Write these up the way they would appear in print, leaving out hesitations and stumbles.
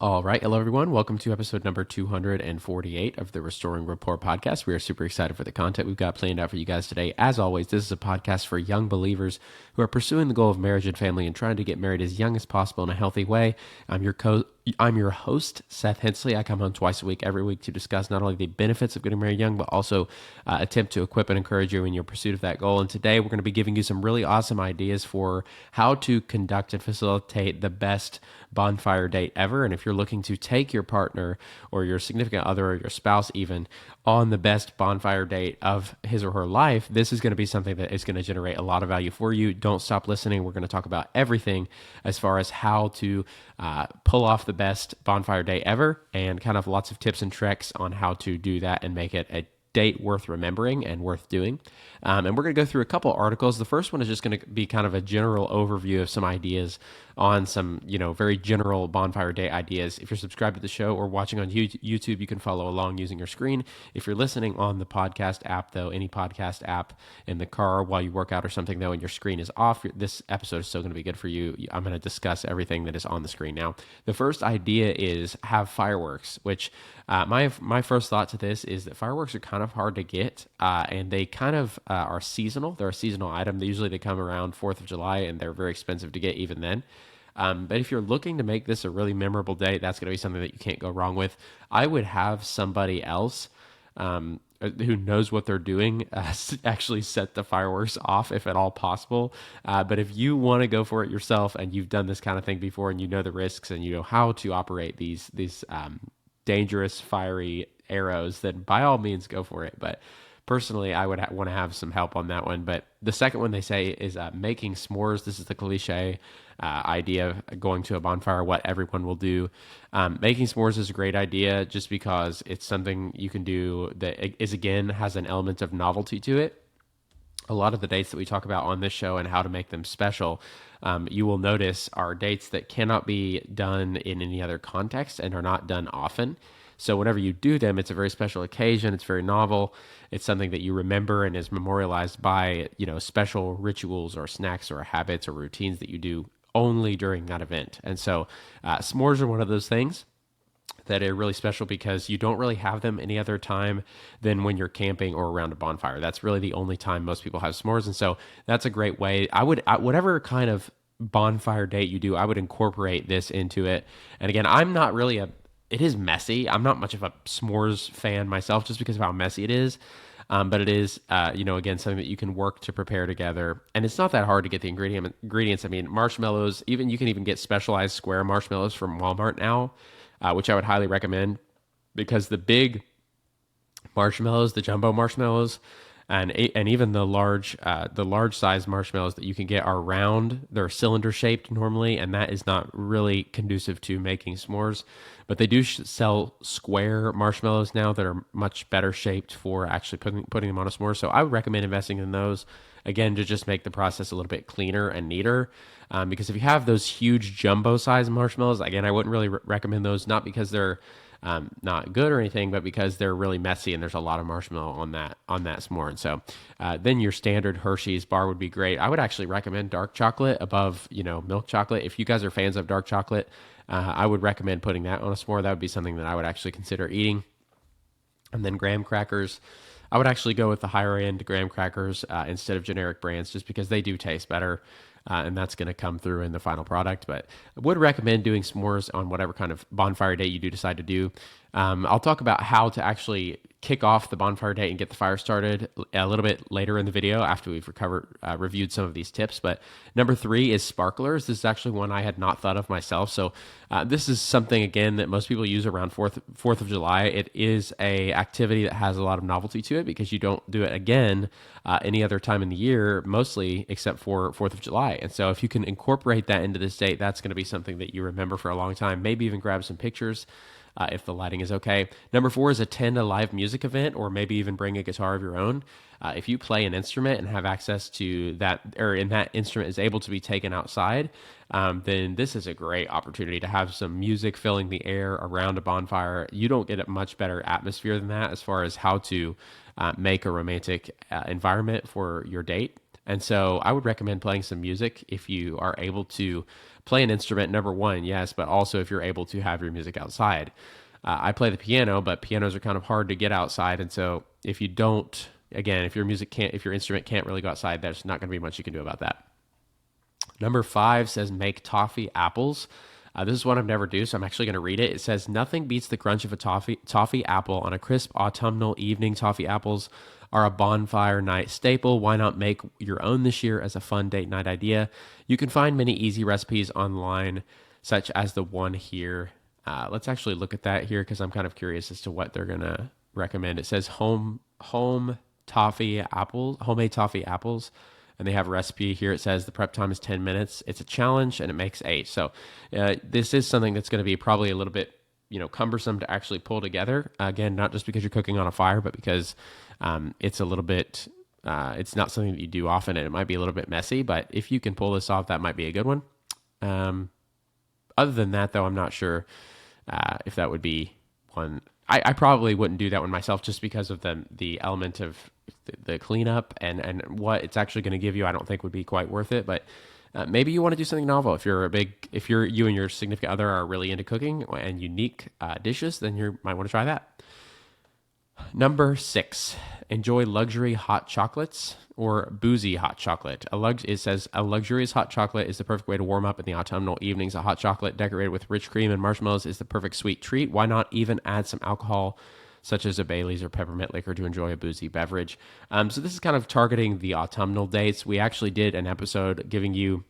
All right. Hello, everyone. Welcome to episode number 248 of the Restoring Rapport podcast. We are super excited for the content we've got planned out for you guys today. As always, this is a podcast for young believers who are pursuing the goal of marriage and family and trying to get married as young as possible in a healthy way. I'm your host, Seth Hensley. I come on twice a week, every week, to discuss not only the benefits of getting married young, but also attempt to equip and encourage you in your pursuit of that goal. And today we're going to be giving you some really awesome ideas for how to conduct and facilitate the best bonfire date ever. And if you're looking to take your partner or your significant other or your spouse even on the best bonfire date of his or her life, this is going to be something that is going to generate a lot of value for you. Don't stop listening. We're going to talk about everything as far as how to pull off the best bonfire day ever, and kind of lots of tips and tricks on how to do that and make it a date worth remembering and worth doing. And we're going to go through a couple articles. The first one is just going to be kind of a general overview of some ideas on some, very general bonfire day ideas. If you're subscribed to the show or watching on YouTube, you can follow along using your screen. If you're listening on the podcast app, though, any podcast app in the car while you work out or something, though, and your screen is off, this episode is still going to be good for you. I'm going to discuss everything that is on the screen now. The first idea is have fireworks, which my first thought to this is that fireworks are kind of hard to get, and they kind of are seasonal. They're a seasonal item. Usually they come around 4th of July, and they're very expensive to get even then. But if you're looking to make this a really memorable day, that's going to be something that you can't go wrong with. I would have somebody else who knows what they're doing actually set the fireworks off if at all possible. But if you want to go for it yourself and you've done this kind of thing before and you know the risks and you know how to operate these dangerous, fiery arrows, then by all means go for it. But personally, I would want to have some help on that one. But the second one they say is making s'mores. This is the cliche idea of going to a bonfire, what everyone will do. Making s'mores is a great idea just because it's something you can do that is, again, has an element of novelty to it. A lot of the dates that we talk about on this show and how to make them special, you will notice are dates that cannot be done in any other context and are not done often. So whenever you do them, it's a very special occasion. It's very novel. It's something that you remember and is memorialized by, special rituals or snacks or habits or routines that you do only during that event. And so s'mores are one of those things that are really special because you don't really have them any other time than when you're camping or around a bonfire. That's really the only time most people have s'mores. And so that's a great way. Whatever kind of bonfire date you do, I would incorporate this into it. And again, it is messy. I'm not much of a s'mores fan myself just because of how messy it is. But it is, again, something that you can work to prepare together. And it's not that hard to get the ingredients. I mean, marshmallows, you can even get specialized square marshmallows from Walmart now, which I would highly recommend because the big marshmallows, the jumbo marshmallows, and even the large size marshmallows that you can get are round. They're cylinder shaped normally, and that is not really conducive to making s'mores. But they do sell square marshmallows now that are much better shaped for actually putting them on a s'more. So I would recommend investing in those, again, to just make the process a little bit cleaner and neater. Because if you have those huge jumbo size marshmallows, again, I wouldn't really recommend those, not because they're not good or anything, but because they're really messy and there's a lot of marshmallow on that s'more. And so then your standard Hershey's bar would be great. I would actually recommend dark chocolate above, milk chocolate. If you guys are fans of dark chocolate, I would recommend putting that on a s'more. That would be something that I would actually consider eating. And then graham crackers. I would actually go with the higher end graham crackers instead of generic brands just because they do taste better. And that's going to come through in the final product. But I would recommend doing s'mores on whatever kind of bonfire date you do decide to do. I'll talk about how to actually kick off the bonfire date and get the fire started a little bit later in the video after we've reviewed some of these tips. But number 3 is sparklers. This is actually one I had not thought of myself. So this is something, again, that most people use around 4th of July. It is a activity that has a lot of novelty to it because you don't do it again any other time in the year, mostly except for 4th of July. And so if you can incorporate that into this date, that's going to be something that you remember for a long time. Maybe even grab some pictures if the lighting is okay. Number 4 is attend a live music event, or maybe even bring a guitar of your own. If you play an instrument and have access to that, and that instrument is able to be taken outside, then this is a great opportunity to have some music filling the air around a bonfire. You don't get a much better atmosphere than that as far as how to make a romantic environment for your date. And so I would recommend playing some music if you are able to play an instrument, number one, yes, but also if you're able to have your music outside. I play the piano, but pianos are kind of hard to get outside. And so if you don't, again, if if your instrument can't really go outside, there's not going to be much you can do about that. Number 5 says make toffee apples. This is one I've never do, so I'm actually going to read it. It says, nothing beats the crunch of a toffee apple on a crisp autumnal evening. Toffee apples are a bonfire night staple. Why not make your own this year as a fun date night idea? You can find many easy recipes online, such as the one here. Let's actually look at that here because I'm kind of curious as to what they're going to recommend. It says homemade toffee apples, and they have a recipe here. It says the prep time is 10 minutes. It's a challenge, and it makes 8. So this is something that's going to be probably a little bit, cumbersome to actually pull together. Again, not just because you're cooking on a fire, but because it's a little bit, it's not something that you do often, and it might be a little bit messy. But if you can pull this off, that might be a good one. Other than that, though, I'm not sure if that would be one. I probably wouldn't do that one myself just because of the element of the cleanup and what it's actually going to give you. I don't think would be quite worth it, but maybe you want to do something novel. If you and your significant other are really into cooking and unique dishes, then you might want to try that. Number 6, enjoy luxury hot chocolates or boozy hot chocolate. It says a luxurious hot chocolate is the perfect way to warm up in the autumnal evenings. A hot chocolate decorated with rich cream and marshmallows is the perfect sweet treat. Why not even add some alcohol, such as a Bailey's or peppermint liquor, to enjoy a boozy beverage? So this is kind of targeting the autumnal dates. We actually did an episode giving you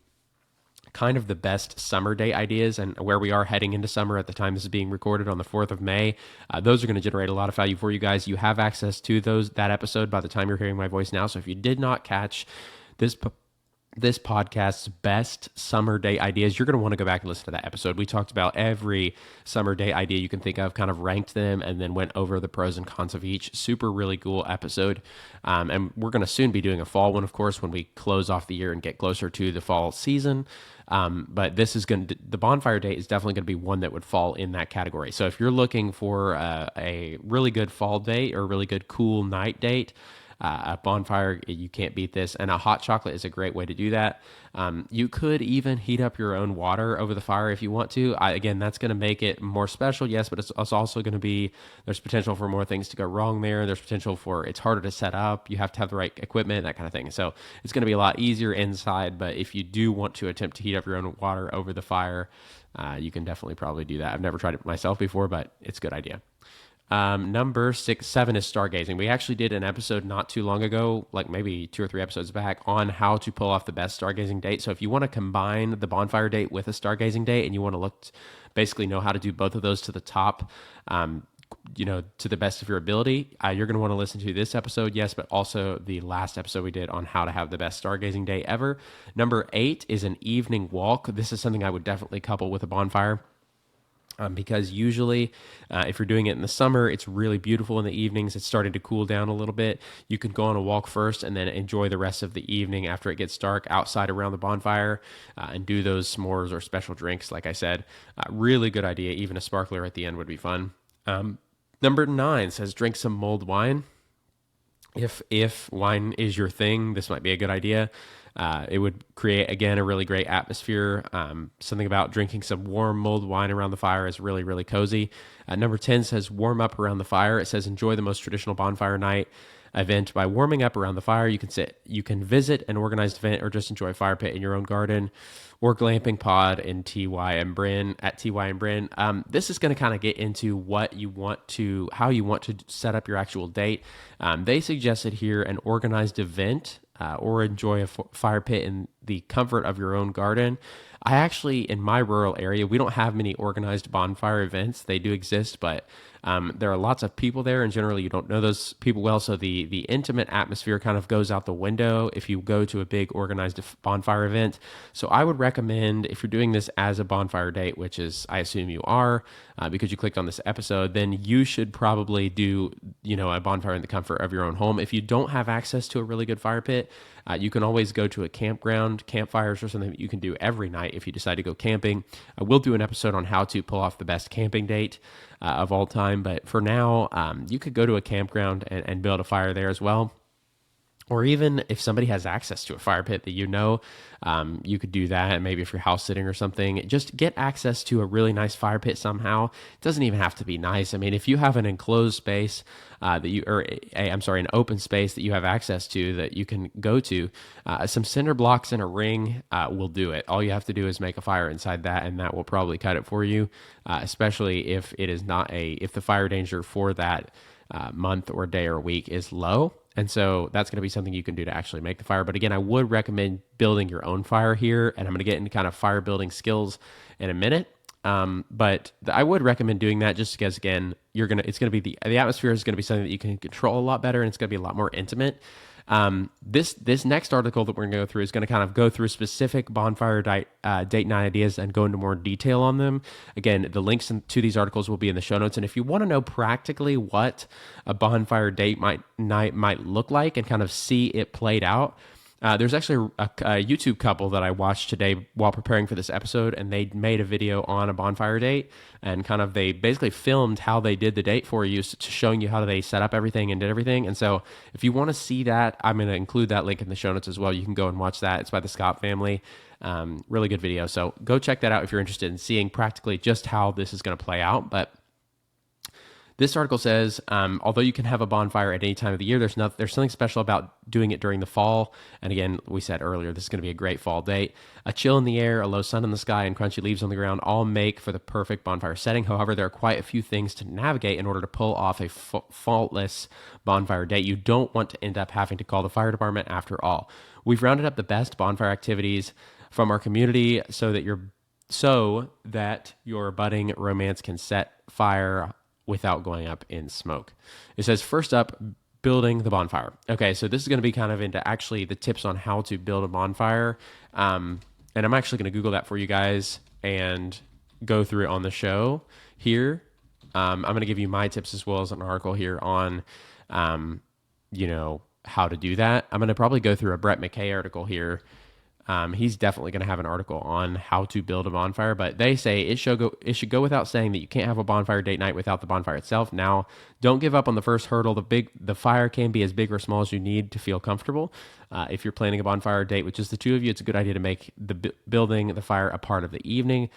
kind of the best summer day ideas and where we are heading into summer at the time this is being recorded on the 4th of May. Those are going to generate a lot of value for you guys. You have access to that episode by the time you're hearing my voice now. So if you did not catch this podcast's best summer day ideas, you're going to want to go back and listen to that episode. We talked about every summer day idea you can think of, kind of ranked them, and then went over the pros and cons of each. Super, really cool episode. And we're going to soon be doing a fall one, of course, when we close off the year and get closer to the fall season. But the bonfire date is definitely going to be one that would fall in that category. So if you're looking for a really good fall date or a really good cool night date, a bonfire, you can't beat this. And a hot chocolate is a great way to do that. You could even heat up your own water over the fire if you want to. Again, that's going to make it more special, yes, but it's also going to be, there's potential for more things to go wrong there. There's potential for it's harder to set up. You have to have the right equipment, that kind of thing. So it's going to be a lot easier inside, but if you do want to attempt to heat up your own water over the fire, you can definitely probably do that. I've never tried it myself before, but it's a good idea. Number 7 is stargazing. We actually did an episode not too long ago, like maybe 2 or 3 episodes back, on how to pull off the best stargazing date. So if you want to combine the bonfire date with a stargazing date and you want to basically know how to do both of those to the top, to the best of your ability, you're going to want to listen to this episode, yes, but also the last episode we did on how to have the best stargazing day ever. Number 8 is an evening walk. This is something I would definitely couple with a bonfire. Because usually if you're doing it in the summer, it's really beautiful in the evenings. It's starting to cool down a little bit. You can go on a walk first and then enjoy the rest of the evening after it gets dark outside around the bonfire and do those s'mores or special drinks, like I said. Really good idea. Even a sparkler at the end would be fun. Number 9 says drink some mulled wine. If wine is your thing, this might be a good idea. It would create, again, a really great atmosphere. Something about drinking some warm mulled wine around the fire is really, really cozy. Number 10 says warm up around the fire. It says enjoy the most traditional bonfire night event by warming up around the fire. You can visit an organized event or just enjoy a fire pit in your own garden or glamping pod in TY and Bryn. This is going to kind of get into how you want to set up your actual date. They suggested here an organized event or enjoy a fire pit in the comfort of your own garden. I actually, in my rural area, we don't have many organized bonfire events. They do exist, but there are lots of people there, and generally you don't know those people well, so the intimate atmosphere kind of goes out the window if you go to a big organized bonfire event. So I would recommend, if you're doing this as a bonfire date, which is, I assume you are, because you clicked on this episode, then you should probably do, a bonfire in the comfort of your own home. If you don't have access to a really good fire pit, you can always go to a campground. Campfires are something that you can do every night if you decide to go camping. We'll do an episode on how to pull off the best camping date of all time. But for now, you could go to a campground and build a fire there as well. Or even if somebody has access to a fire pit that you could do that. Maybe if you're house sitting or something, just get access to a really nice fire pit somehow. It doesn't even have to be nice. I mean, if you have an enclosed space an open space that you have access to that you can go to, some cinder blocks and a ring will do it. All you have to do is make a fire inside that, and that will probably cut it for you. Especially if it is not if the fire danger for that month or day or week is low. And so that's going to be something you can do to actually make the fire. But again, I would recommend building your own fire here. And I'm going to get into kind of fire building skills in a minute. But I would recommend doing that just because, again, it's going to be the atmosphere is going to be something that you can control a lot better, and it's going to be a lot more intimate. This next article that we're going to go through is going to kind of go through specific bonfire date night ideas and go into more detail on them. Again, the links to these articles will be in the show notes. And if you want to know practically what a bonfire date night might look like and kind of see it played out, there's actually a YouTube couple that I watched today while preparing for this episode, and they made a video on a bonfire date, and kind of they basically filmed how they did the date for you, showing you how they set up everything and did everything. And so if you want to see that, I'm going to include that link in the show notes as well. You can go and watch that. It's by the Scott family. Really good video. So go check that out if you're interested in seeing practically just how this is going to play out. But this article says, although you can have a bonfire at any time of the year, there's something special about doing it during the fall. And again, we said earlier, this is going to be a great fall date. A chill in the air, a low sun in the sky, and crunchy leaves on the ground all make for the perfect bonfire setting. However, there are quite a few things to navigate in order to pull off a faultless bonfire date. You don't want to end up having to call the fire department after all. We've rounded up the best bonfire activities from our community so that your budding romance can set fire without going up in smoke. It says, first up, building the bonfire. Okay, so this is going to be kind of into actually the tips on how to build a bonfire. And I'm actually going to Google that for you guys and go through it on the show here. I'm going to give you my tips as well as an article here on, how to do that. I'm going to probably go through a Brett McKay article here. He's definitely going to have an article on how to build a bonfire, but they say it should go without saying that you can't have a bonfire date night without the bonfire itself. Now, don't give up on the first hurdle. The fire can be as big or small as you need to feel comfortable. If you're planning a bonfire date with just the two of you, it's a good idea to make building the fire a part of the evening.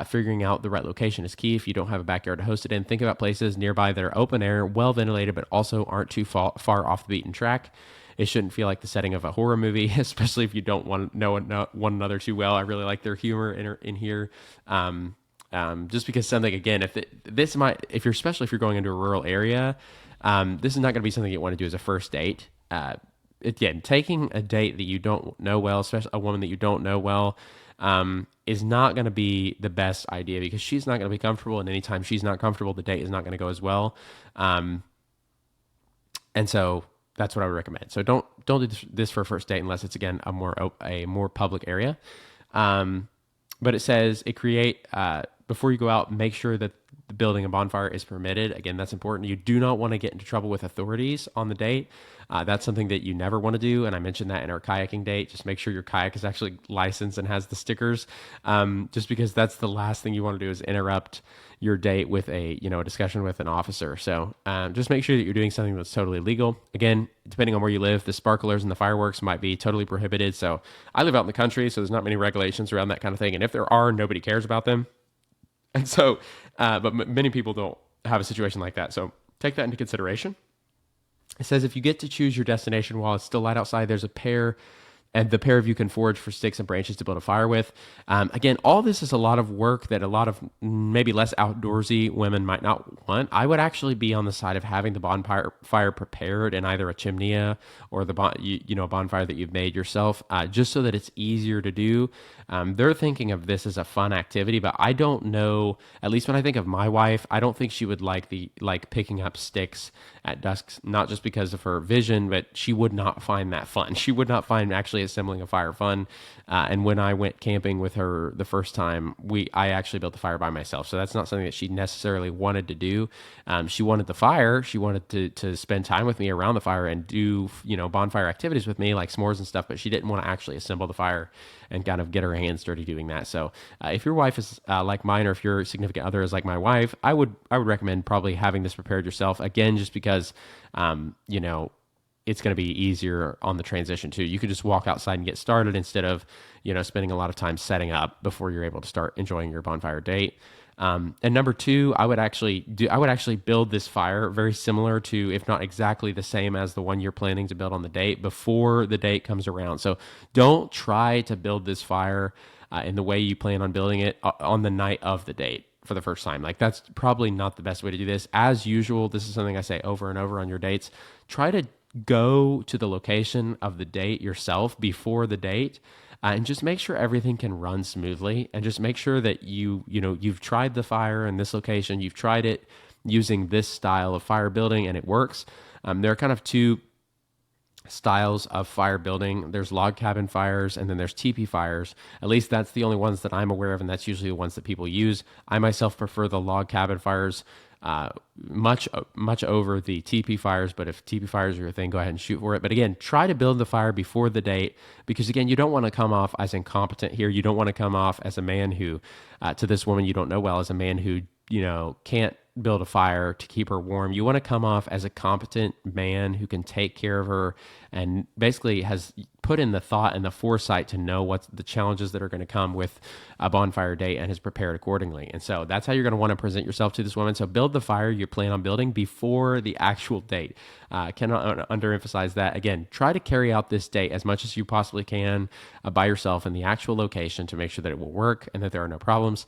Figuring out the right location is key. If you don't have a backyard to host it in, think about places nearby that are open air, well ventilated, but also aren't too far off the beaten track. It shouldn't feel like the setting of a horror movie, especially if you don't want to know one another too well. I really like their humor in here. Just because something, again, especially if you're going into a rural area, this is not going to be something you want to do as a first date. Again, taking a date that you don't know well, especially a woman that you don't know well, is not going to be the best idea because she's not going to be comfortable, and anytime she's not comfortable, the date is not going to go as well. And so that's what I would recommend. So don't do this for a first date unless it's, again, a more public area. But it says before you go out, make sure that the building a bonfire is permitted. Again, that's important. You do not want to get into trouble with authorities on the date. That's something that you never want to do. And I mentioned that in our kayaking date. Just make sure your kayak is actually licensed and has the stickers. Just because that's the last thing you want to do is interrupt your date with a discussion with an officer. So just make sure that you're doing something that's totally legal. Again, depending on where you live, the sparklers and the fireworks might be totally prohibited. So I live out in the country, so there's not many regulations around that kind of thing. And if there are, nobody cares about them. And so, but many people don't have a situation like that. So take that into consideration. It says if you get to choose your destination while it's still light outside, there's the pair of you can forage for sticks and branches to build a fire with. Again, all this is a lot of work that a lot of maybe less outdoorsy women might not want. I would actually be on the side of having the bonfire prepared in either a chimney or a bonfire that you've made yourself, just so that it's easier to do. They're thinking of this as a fun activity, but I don't know. At least when I think of my wife, I don't think she would like picking up sticks at dusk. Not just because of her vision, but she would not find that fun. She would not find actually assembling a fire fun. And when I went camping with her the first time, I actually built the fire by myself. So that's not something that she necessarily wanted to do. She wanted the fire. She wanted to spend time with me around the fire and do bonfire activities with me like s'mores and stuff. But she didn't want to actually assemble the fire and kind of get her hands dirty doing that. So if your wife is like mine, or if your significant other is like my wife, I would recommend probably having this prepared yourself. Again, just because it's going to be easier on the transition too. You could just walk outside and get started instead of, spending a lot of time setting up before you're able to start enjoying your bonfire date. And number two, I would actually build this fire very similar to, if not exactly the same as the one you're planning to build on the date before the date comes around. So don't try to build this fire in the way you plan on building it on the night of the date for the first time. Like, that's probably not the best way to do this. As usual, this is something I say over and over on your dates. Try to go to the location of the date yourself before the date, and just make sure everything can run smoothly, and just make sure that you've tried the fire in this location, you've tried it using this style of fire building, and it works. There are kind of two styles of fire building. There's log cabin fires, and then there's teepee fires. At least that's the only ones that I'm aware of, and that's usually the ones that people use. I myself prefer the log cabin fires much over the teepee fires, but if teepee fires are your thing, go ahead and shoot for it. But again, try to build the fire before the date, because again, you don't want to come off as incompetent here. You don't want to come off as a man who, to this woman you don't know well, as a man who, can't build a fire to keep her warm. You want to come off as a competent man who can take care of her and basically has put in the thought and the foresight to know what the challenges that are going to come with a bonfire date and has prepared accordingly. And so that's how you're going to want to present yourself to this woman. So build the fire you plan on building before the actual date. Cannot underemphasize that. Again, try to carry out this date as much as you possibly can by yourself in the actual location to make sure that it will work and that there are no problems.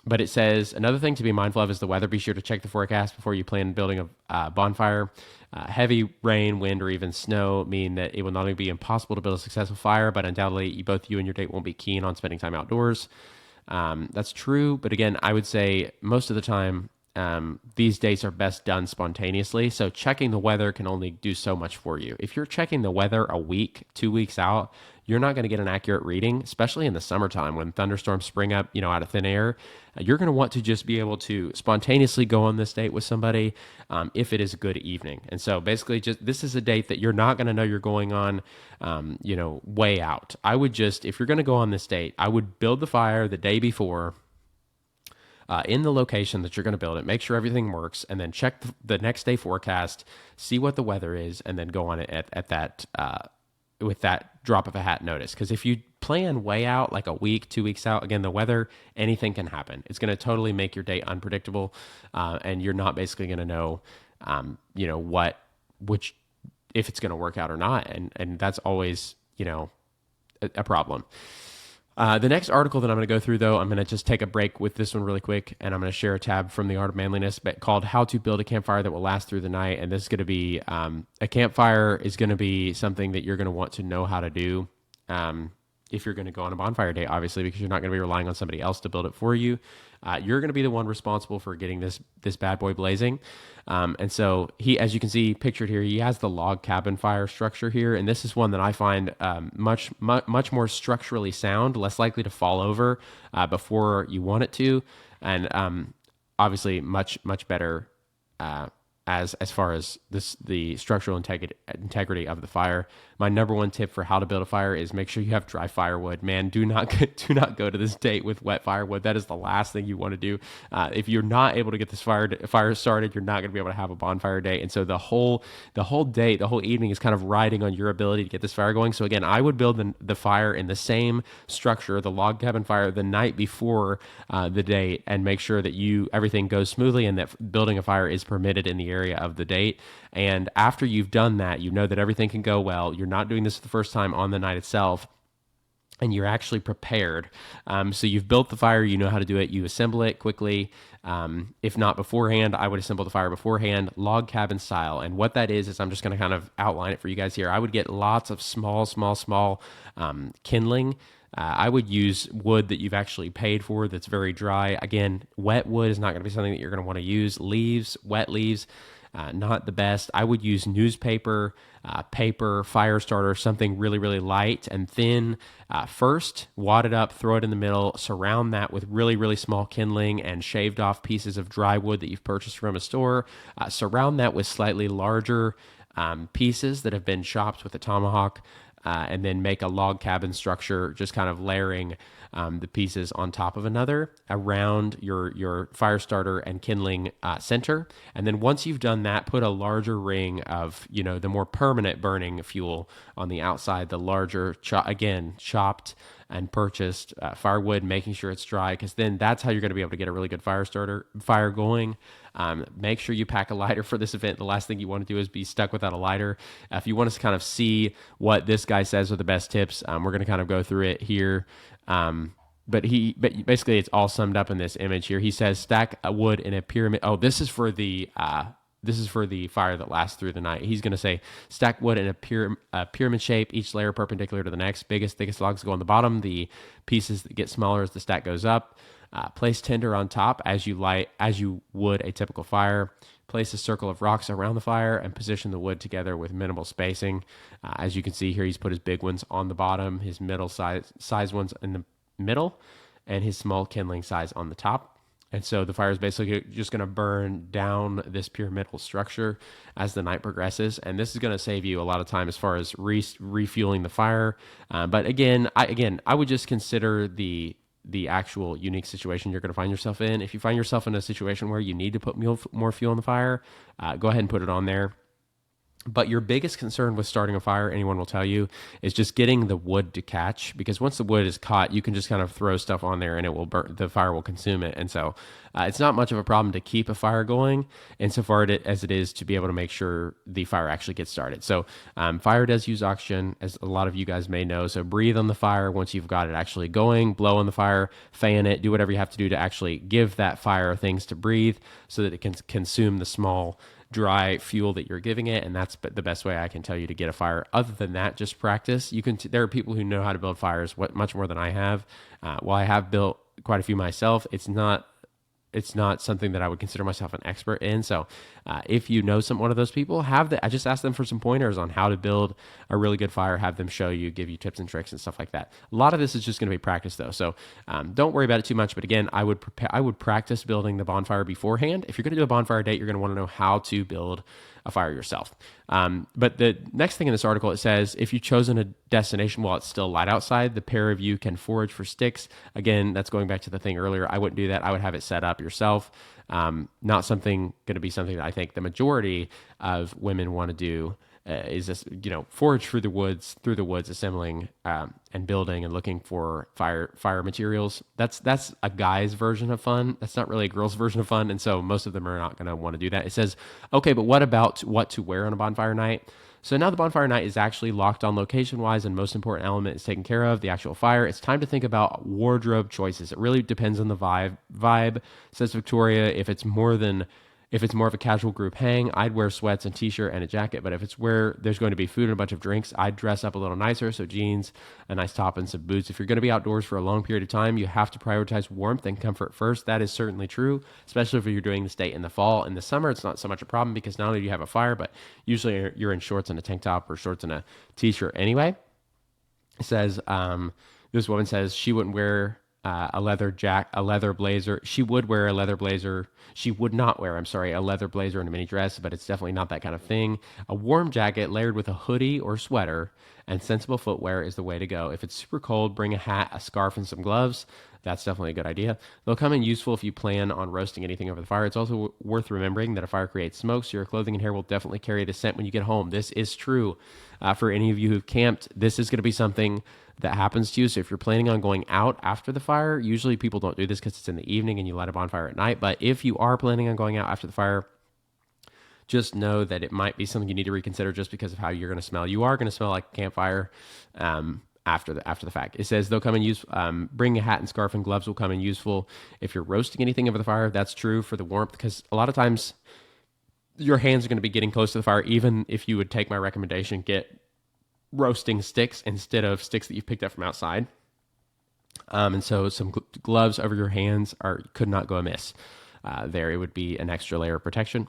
But it says another thing to be mindful of is the weather. Be sure to check the forecast before you plan building a bonfire. Heavy rain, wind, or even snow mean that it will not only be impossible to build a successful fire, but undoubtedly both you and your date won't be keen on spending time outdoors. That's true, but again, I would say most of the time these dates are best done spontaneously. So checking the weather can only do so much for you. If you're checking the weather a week, 2 weeks out, you're not going to get an accurate reading, especially in the summertime when thunderstorms spring up, out of thin air. You're going to want to just be able to spontaneously go on this date with somebody if it is a good evening. And so basically, just this is a date that you're not going to know you're going on, way out. I would just, if you're going to go on this date, I would build the fire the day before. In the location that you're going to build it, make sure everything works, and then check the next day forecast, see what the weather is, and then go on it at that with that drop of a hat notice. Because if you plan way out, like a week, 2 weeks out, again, the weather, anything can happen. It's going to totally make your date unpredictable, and you're not basically going to know, if it's going to work out or not, and that's always, a problem. The next article that I'm going to go through, though, I'm going to just take a break with this one really quick, and I'm going to share a tab from The Art of Manliness called How to Build a Campfire That Will Last Through the Night. And this is going to be, a campfire is going to be something that you're going to want to know how to do if you're going to go on a bonfire date, obviously, because you're not going to be relying on somebody else to build it for you. You're going to be the one responsible for getting this bad boy blazing. And so as you can see pictured here, he has the log cabin fire structure here. And this is one that I find much more structurally sound, less likely to fall over before you want it to. And obviously much better as far as the structural integrity of the fire. My number one tip for how to build a fire is make sure you have dry firewood. Man, do not go to this date with wet firewood. That is the last thing you want to do. If you're not able to get this fire started, you're not going to be able to have a bonfire date. And so the whole date, the whole evening is kind of riding on your ability to get this fire going. So again, I would build the fire in the same structure, the log cabin fire, the night before the date, and make sure that everything goes smoothly and that building a fire is permitted in the area of the date. And after you've done that, you know that everything can go well. You're not doing this the first time on the night itself, and you're actually prepared. So you've built the fire, you know how to do it, you assemble it quickly. If not beforehand, I would assemble the fire beforehand, log cabin style. And what that is I'm just going to kind of outline it for you guys here. I would get lots of small kindling. I would use wood that you've actually paid for that's very dry. Again, wet wood is not going to be something that you're going to want to use. Wet leaves, not the best. I would use newspaper, paper, fire starter, something really, really light and thin. First, wad it up, throw it in the middle, surround that with really, really small kindling and shaved off pieces of dry wood that you've purchased from a store. Surround that with slightly larger pieces that have been chopped with a tomahawk. and then make a log cabin structure, just kind of layering the pieces on top of another around your fire starter and kindling center. And then once you've done that, put a larger ring of, the more permanent burning fuel on the outside, the larger, chopped and purchased firewood, making sure it's dry, because then that's how you're going to be able to get a really good fire going. Make sure you pack a lighter for this event. The last thing you want to do is be stuck without a lighter. If you want us to kind of see what this guy says are the best tips, we're going to kind of go through it here. But basically it's all summed up in this image here. He says stack wood in a pyramid. Oh, this is for the fire that lasts through the night. He's going to say stack wood in a pyramid shape, each layer perpendicular to the next. Biggest, thickest logs go on the bottom. The pieces that get smaller as the stack goes up. Place tinder on top as you would a typical fire. Place a circle of rocks around the fire and position the wood together with minimal spacing. As you can see here, he's put his big ones on the bottom, his middle size ones in the middle, and his small kindling size on the top. And so the fire is basically just going to burn down this pyramidal structure as the night progresses. And this is going to save you a lot of time as far as refueling the fire. But I would just consider the actual unique situation you're going to find yourself in. If you find yourself in a situation where you need to put more fuel in the fire, go ahead and put it on there. But your biggest concern with starting a fire, anyone will tell you, is just getting the wood to catch, because once the wood is caught, you can just kind of throw stuff on there and it will burn, the fire will consume it. And so it's not much of a problem to keep a fire going insofar as it is to be able to make sure the fire actually gets started. So fire does use oxygen, as a lot of you guys may know. So breathe on the fire once you've got it actually going, blow on the fire, fan it, do whatever you have to do to actually give that fire things to breathe so that it can consume the small dry fuel that you're giving it. And that's the best way I can tell you to get a fire. Other than that, just practice. There are people who know how to build fires much more than I have. While I have built quite a few myself, it's not something that I would consider myself an expert in. So if you know one of those people, I just ask them for some pointers on how to build a really good fire, have them show you, give you tips and tricks and stuff like that. A lot of this is just going to be practice though. So don't worry about it too much. But again, I would practice building the bonfire beforehand. If you're going to do a bonfire date, you're going to want to know how to build a fire yourself. But the next thing in this article, it says, if you've chosen a destination while it's still light outside, the pair of you can forage for sticks. Again, that's going back to the thing earlier. I wouldn't do that. I would have it set up yourself. Not going to be something that I think the majority of women want to do. Is this, forage through the woods, assembling and building and looking for fire materials. That's a guy's version of fun. That's not really a girl's version of fun. And so most of them are not going to want to do that. It says, okay, but what about what to wear on a bonfire night? So now the bonfire night is actually locked on location-wise, and most important element is taken care of, the actual fire. It's time to think about wardrobe choices. It really depends on the vibe. Says Victoria, if it's more of a casual group hang, I'd wear sweats and t-shirt and a jacket. But if it's where there's going to be food and a bunch of drinks, I'd dress up a little nicer. So jeans, a nice top, and some boots. If you're going to be outdoors for a long period of time, you have to prioritize warmth and comfort first. That is certainly true, especially if you're doing this date in the fall. In the summer, it's not so much a problem because not only do you have a fire, but usually you're in shorts and a tank top or shorts and a t-shirt anyway. It says, this woman says she wouldn't wear a leather blazer. She would wear a leather blazer. She would not wear, a leather blazer and a mini dress, but it's definitely not that kind of thing. A warm jacket layered with a hoodie or sweater and sensible footwear is the way to go. If it's super cold, bring a hat, a scarf, and some gloves. That's definitely a good idea. They'll come in useful if you plan on roasting anything over the fire. It's also worth remembering that a fire creates smoke, so your clothing and hair will definitely carry the scent when you get home. This is true. For any of you who've camped, this is going to be something that happens to you. So if you're planning on going out after the fire, usually people don't do this because it's in the evening and you light a bonfire at night. But if you are planning on going out after the fire, just know that it might be something you need to reconsider just because of how you're going to smell. You are going to smell like a campfire after the fact. It says they'll come in use. Bring a hat and scarf and gloves will come in useful if you're roasting anything over the fire. That's true for the warmth because a lot of times your hands are going to be getting close to the fire. Even if you would take my recommendation, get roasting sticks instead of sticks that you've picked up from outside. And so some gloves over your hands could not go amiss. There, it would be an extra layer of protection.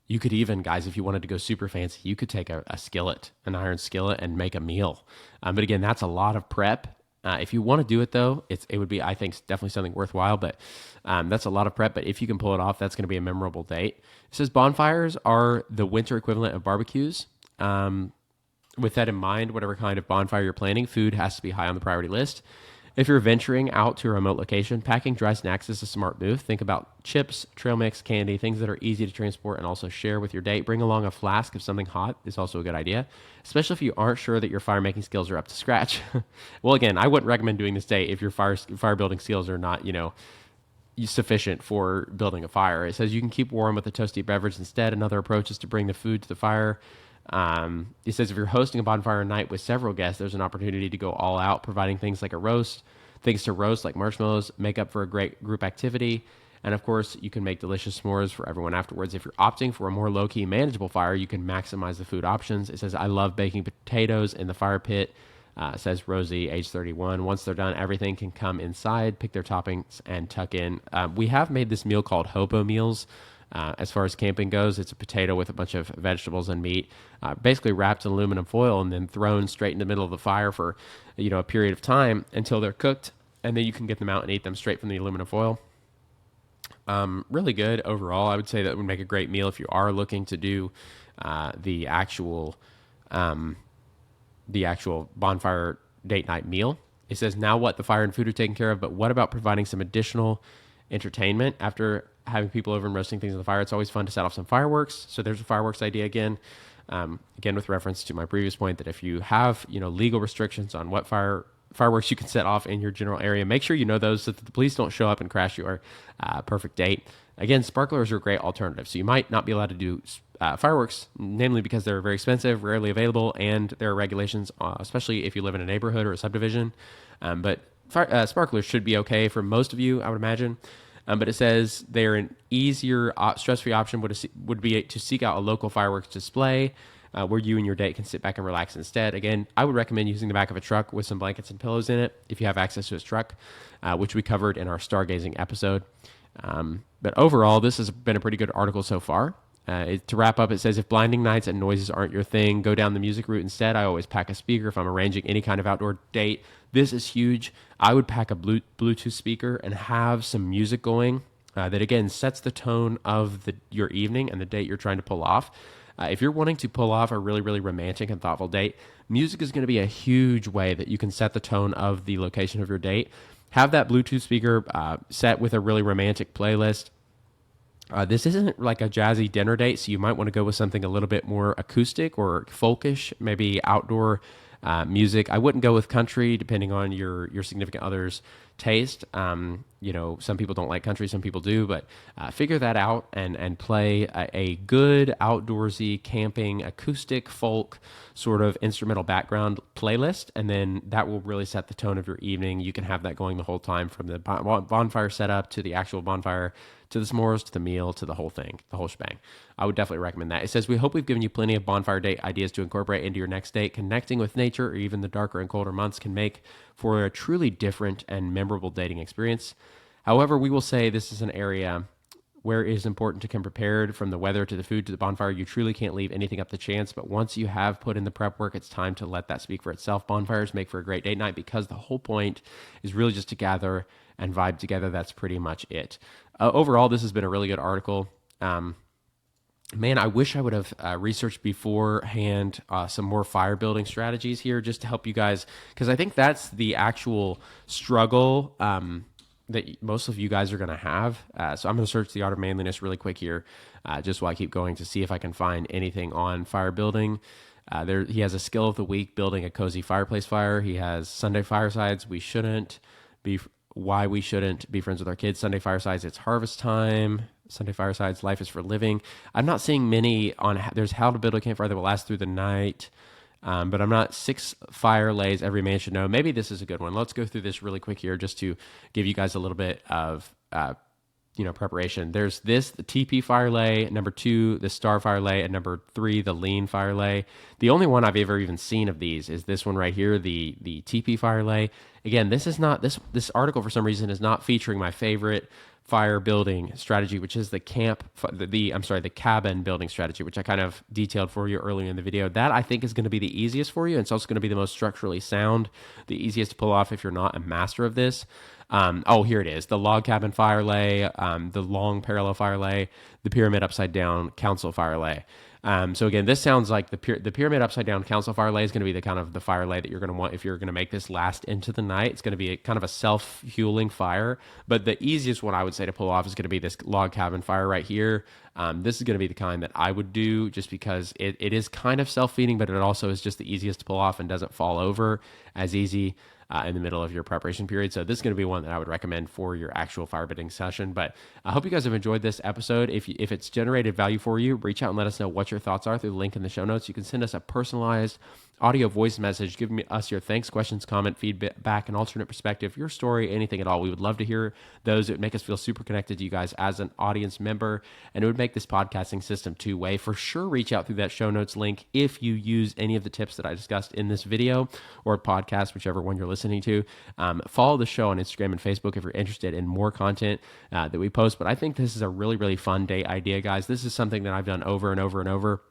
You could even, guys, if you wanted to go super fancy, you could take a skillet, an iron skillet, and make a meal. But again, that's a lot of prep. If you want to do it though, it would be, I think, definitely something worthwhile, but that's a lot of prep. But if you can pull it off, that's going to be a memorable date. It says bonfires are the winter equivalent of barbecues. With that in mind, whatever kind of bonfire you're planning, food has to be high on the priority list. If you're venturing out to a remote location, packing dry snacks is a smart move. Think about chips, trail mix, candy, things that are easy to transport and also share with your date. Bring along a flask of something hot is also a good idea, especially if you aren't sure that your fire making skills are up to scratch. Well, again, I wouldn't recommend doing this date if your fire building skills are not, sufficient for building a fire. It says you can keep warm with a toasty beverage instead. Another approach is to bring the food to the fire. It says if you're hosting a bonfire night with several guests, there's an opportunity to go all out, providing things like things to roast like marshmallows, make up for a great group activity. And of course, you can make delicious s'mores for everyone afterwards. If you're opting for a more low-key, manageable fire, you can maximize the food options. It says, I love baking potatoes in the fire pit. Says Rosie, age 31. Once they're done, everything can come inside, pick their toppings, and tuck in. We have made this meal called hobo meals. As far as camping goes, it's a potato with a bunch of vegetables and meat, basically wrapped in aluminum foil and then thrown straight in the middle of the fire for, a period of time until they're cooked, and then you can get them out and eat them straight from the aluminum foil. Really good overall. I would say that would make a great meal if you are looking to do the actual bonfire date night meal. It says now what the fire and food are taken care of, but what about providing some additional entertainment after having people over and roasting things on the fire? It's always fun to set off some fireworks. So there's a fireworks idea again. Again, with reference to my previous point that if you have legal restrictions on what fireworks you can set off in your general area, make sure you know those so that the police don't show up and crash your perfect date. Again, sparklers are a great alternative. So you might not be allowed to do fireworks, namely because they're very expensive, rarely available, and there are regulations, especially if you live in a neighborhood or a subdivision. But sparklers should be okay for most of you, I would imagine. But it says they're an easier, stress-free option would be to seek out a local fireworks display where you and your date can sit back and relax instead. Again, I would recommend using the back of a truck with some blankets and pillows in it if you have access to a truck, which we covered in our stargazing episode. But overall, this has been a pretty good article so far. To wrap up, it says, if blinding nights and noises aren't your thing, go down the music route instead. I always pack a speaker if I'm arranging any kind of outdoor date. This is huge. I would pack a Bluetooth speaker and have some music going that, again, sets the tone of your evening and the date you're trying to pull off. If you're wanting to pull off a really, really romantic and thoughtful date, music is going to be a huge way that you can set the tone of the location of your date. Have that Bluetooth speaker set with a really romantic playlist. This isn't like a jazzy dinner date, so you might want to go with something a little bit more acoustic or folkish, maybe outdoor music. I wouldn't go with country, depending on your significant other's taste. Some people don't like country, some people do, but figure that out and play a good outdoorsy camping acoustic folk sort of instrumental background playlist, and then that will really set the tone of your evening. You can have that going the whole time, from the bonfire setup to the actual bonfire, to the s'mores, to the meal, to the whole thing, the whole shebang. I would definitely recommend that. It says, we hope we've given you plenty of bonfire date ideas to incorporate into your next date. Connecting with nature or even the darker and colder months can make for a truly different and memorable dating experience. However, we will say this is an area where it is important to come prepared, from the weather to the food to the bonfire. You truly can't leave anything up to chance, but once you have put in the prep work, it's time to let that speak for itself. Bonfires make for a great date night because the whole point is really just to gather and vibe together. That's pretty much it. Overall, this has been a really good article. Man, I wish I would have researched beforehand some more fire building strategies here just to help you guys, because I think that's the actual struggle that most of you guys are going to have. So I'm going to search the Art of Manliness really quick here, just while I keep going, to see if I can find anything on fire building. He has a skill of the week, building a cozy fireplace fire. He has Sunday firesides. Why we shouldn't be friends with our kids. Sunday firesides, it's harvest time. Sunday firesides, life is for living. I'm not seeing many on. There's how to build a campfire that will last through the night. But I'm not 6 fire lays every man should know. Maybe this is a good one. Let's go through this really quick here just to give you guys a little bit of preparation. There's the TP fire lay, number 2, the star fire lay, and number 3, the lean fire lay. The only one I've ever even seen of these is this one right here, the TP fire lay. Again, this is not this article for some reason is not featuring my favorite fire building strategy, which is the cabin building strategy, which I kind of detailed for you earlier in the video. That I think is going to be the easiest for you. And it's also going to be the most structurally sound, the easiest to pull off if you're not a master of this. Here it is. The log cabin fire lay, the long parallel fire lay, the pyramid upside down council fire lay. So again, this sounds like the pyramid upside down council fire lay is going to be the kind of the fire lay that you're going to want if you're going to make this last into the night. It's going to be a kind of a self-fueling fire, but the easiest one I would say to pull off is going to be this log cabin fire right here. This is going to be the kind that I would do just because it is kind of self-feeding, but it also is just the easiest to pull off and doesn't fall over as easy in the middle of your preparation period. So this is going to be one that I would recommend for your actual firebending session. But I hope you guys have enjoyed this episode. If it's generated value for you, reach out and let us know what your thoughts are through the link in the show notes. You can send us a personalized audio voice message, giving us your thanks, questions, comment, feedback, an alternate perspective, your story, anything at all. We would love to hear those. It would make us feel super connected to you guys as an audience member, and it would make this podcasting system two-way. For sure, reach out through that show notes link if you use any of the tips that I discussed in this video or podcast, whichever one you're listening to. Follow the show on Instagram and Facebook if you're interested in more content that we post. But I think this is a really, really fun day idea, guys. This is something that I've done over and over and over.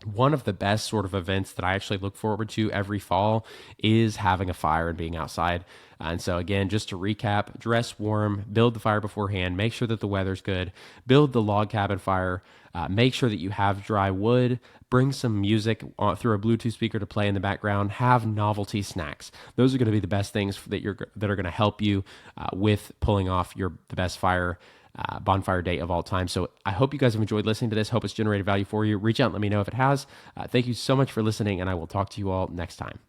One of the best sort of events that I actually look forward to every fall is having a fire and being outside. And so again, just to recap, dress warm, build the fire beforehand, make sure that the weather's good, build the log cabin fire, make sure that you have dry wood, bring some music through a Bluetooth speaker to play in the background, have novelty snacks. Those are going to be the best things that are going to help you with pulling off the best bonfire day of all time. So I hope you guys have enjoyed listening to this. Hope it's generated value for you. Reach out and let me know if it has. Thank you so much for listening, and I will talk to you all next time.